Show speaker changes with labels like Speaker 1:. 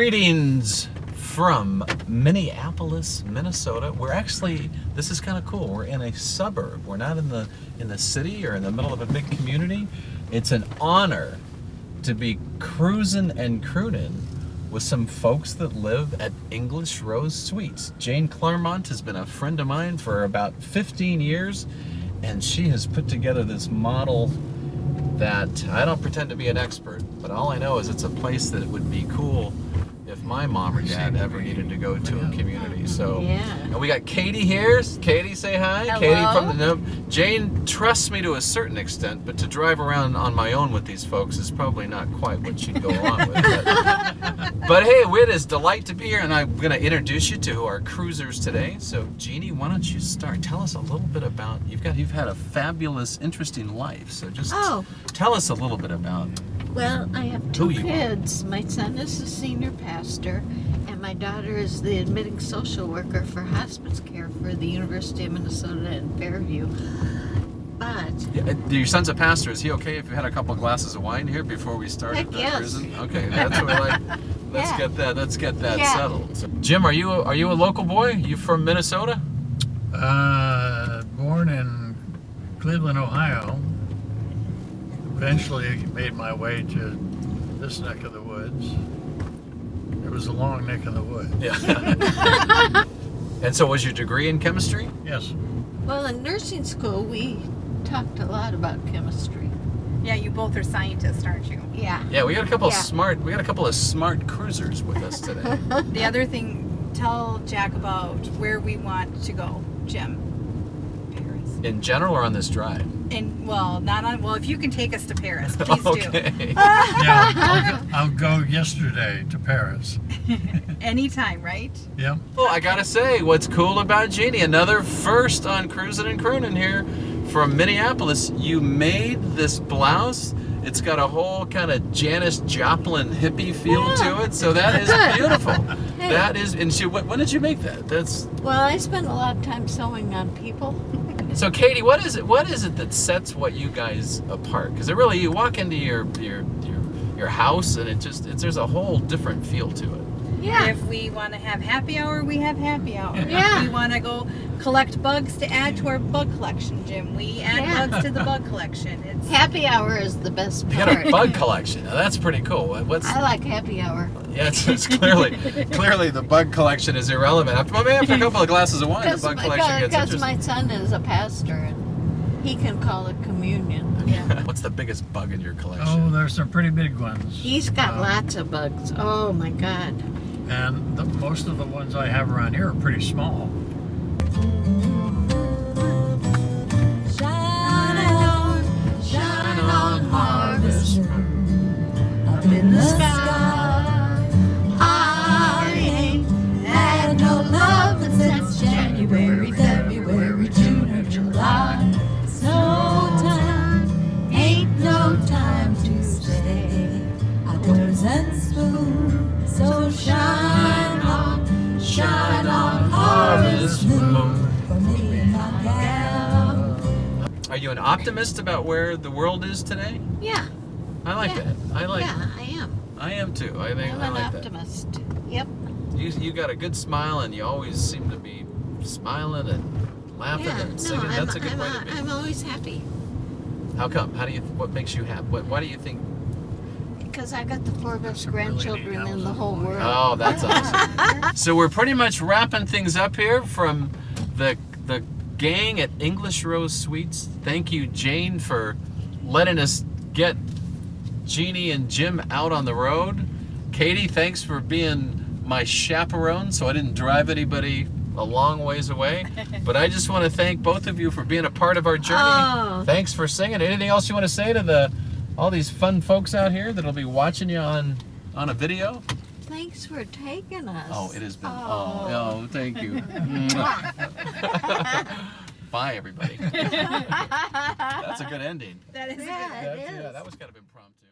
Speaker 1: Greetings from Minneapolis, Minnesota. We're actually, this is kind of cool. We're in a suburb. We're not in the city or in the middle of a big community. It's an honor to be cruising and crooning with some folks that live at English Rose Suites. Jane Claremont has been a friend of mine for about 15 years, and she has put together this model that I don't pretend to be an expert, but all I know is it's a place that it would be cool if my mom or dad ever needed to go to a community. So, and we got Katie here. Katie, say hi.
Speaker 2: Hello.
Speaker 1: Katie from the Jane trusts me to a certain extent, but to drive around on my own with these folks is probably not quite what she'd go along with. But hey, it is a delight to be here, and I'm going to introduce you to our cruisers today. So, Jeannie, why don't you start? Tell us a little bit about you've had a fabulous, interesting life. So just tell us a little bit about.
Speaker 2: Well, I have two kids. My son is a senior pastor, and my daughter is the admitting social worker for hospice care for the University of Minnesota in Fairview. But
Speaker 1: your son's a pastor. Is he okay if you had a couple glasses of wine here before we started cruising? Okay, that's what we like. Let's get that settled. So, Jim, are you a local boy? You from Minnesota?
Speaker 3: Born in Cleveland, Ohio. Eventually made my way to this neck of the woods. It was a long neck of the woods.
Speaker 1: Yeah. And so was your degree in chemistry?
Speaker 3: Yes.
Speaker 2: well, in nursing school, we talked a lot about chemistry.
Speaker 4: Yeah, you both are scientists, aren't you?
Speaker 2: Yeah.
Speaker 1: Yeah, we got a couple of smart cruisers with us today.
Speaker 4: The other thing, tell Jack about where we want to go, Jim. Paris.
Speaker 1: In general or on this drive?
Speaker 4: And if you can take us to Paris, please
Speaker 1: Okay.
Speaker 4: do.
Speaker 3: Yeah, I'll go yesterday to Paris.
Speaker 4: Anytime, right?
Speaker 3: Yep.
Speaker 1: Well, I gotta say, what's cool about Jeannie, another first on Cruising and Crooning here from Minneapolis. You made this blouse. It's got a whole kind of Janis Joplin hippie feel to it, so that is beautiful.
Speaker 2: Hey.
Speaker 1: That is, and when did you make that?
Speaker 2: Well, I spend a lot of time sewing on people.
Speaker 1: So, Katie, what is it that sets what you guys apart? Because really, you walk into your house and there's a whole different feel to it.
Speaker 2: Yeah.
Speaker 4: If we want to have happy hour, we have happy hour.
Speaker 2: Yeah.
Speaker 4: If we want to go collect bugs to add to our bug collection, Jim, we add bugs to the bug collection. It's
Speaker 2: Happy hour is the best
Speaker 1: You
Speaker 2: part.
Speaker 1: got a bug collection. Now, that's pretty cool.
Speaker 2: I like happy hour.
Speaker 1: Yeah, it's clearly the bug collection is irrelevant. After a couple of glasses of wine, the bug collection gets
Speaker 2: Because
Speaker 1: interesting.
Speaker 2: my son is a pastor, and he can call it communion.
Speaker 1: What's the biggest bug in your
Speaker 3: Oh,
Speaker 1: collection?
Speaker 3: there's some pretty big ones.
Speaker 2: He's got lots of bugs. Oh my God.
Speaker 3: And most of the ones I have around here are pretty small.
Speaker 2: Shine on, harvest moon, up in the sky. I ain't had no loving since January, February, June, or July. It's no time, ain't no time to stay outdoors and spoon. So shine on, harvest moon for me and my gal.
Speaker 1: Are you an optimist about where the world is today?
Speaker 2: Yeah.
Speaker 1: I like that.
Speaker 2: Yeah, I am.
Speaker 1: I am too. I think
Speaker 2: I'm
Speaker 1: I
Speaker 2: an
Speaker 1: like
Speaker 2: optimist. Yep.
Speaker 1: that. You got a good smile, and you always seem to be smiling and laughing and singing. That's a good way to be.
Speaker 2: I'm always happy
Speaker 1: How come? What makes you happy? Why do you think?
Speaker 2: because I got the 4 best
Speaker 3: Some really neat
Speaker 2: grandchildren in
Speaker 3: houses
Speaker 2: the whole
Speaker 3: along
Speaker 2: world.
Speaker 1: Oh, that's awesome. So we're pretty much wrapping things up here from the gang at English Rose Suites. Thank you, Jane, for letting us get Jeannie and Jim out on the road. Katie, thanks for being my chaperone so I didn't drive anybody a long ways away. But I just want to thank both of you for being a part of our journey.
Speaker 2: Oh.
Speaker 1: Thanks for singing. Anything else you want to say to all these fun folks out here that'll be watching you on a video?
Speaker 2: Thanks for taking us.
Speaker 1: Oh, it has been. Oh, thank you. Bye, everybody. That's a good ending.
Speaker 4: that is
Speaker 2: Yeah, it is.
Speaker 1: Yeah, that was kind of impromptu.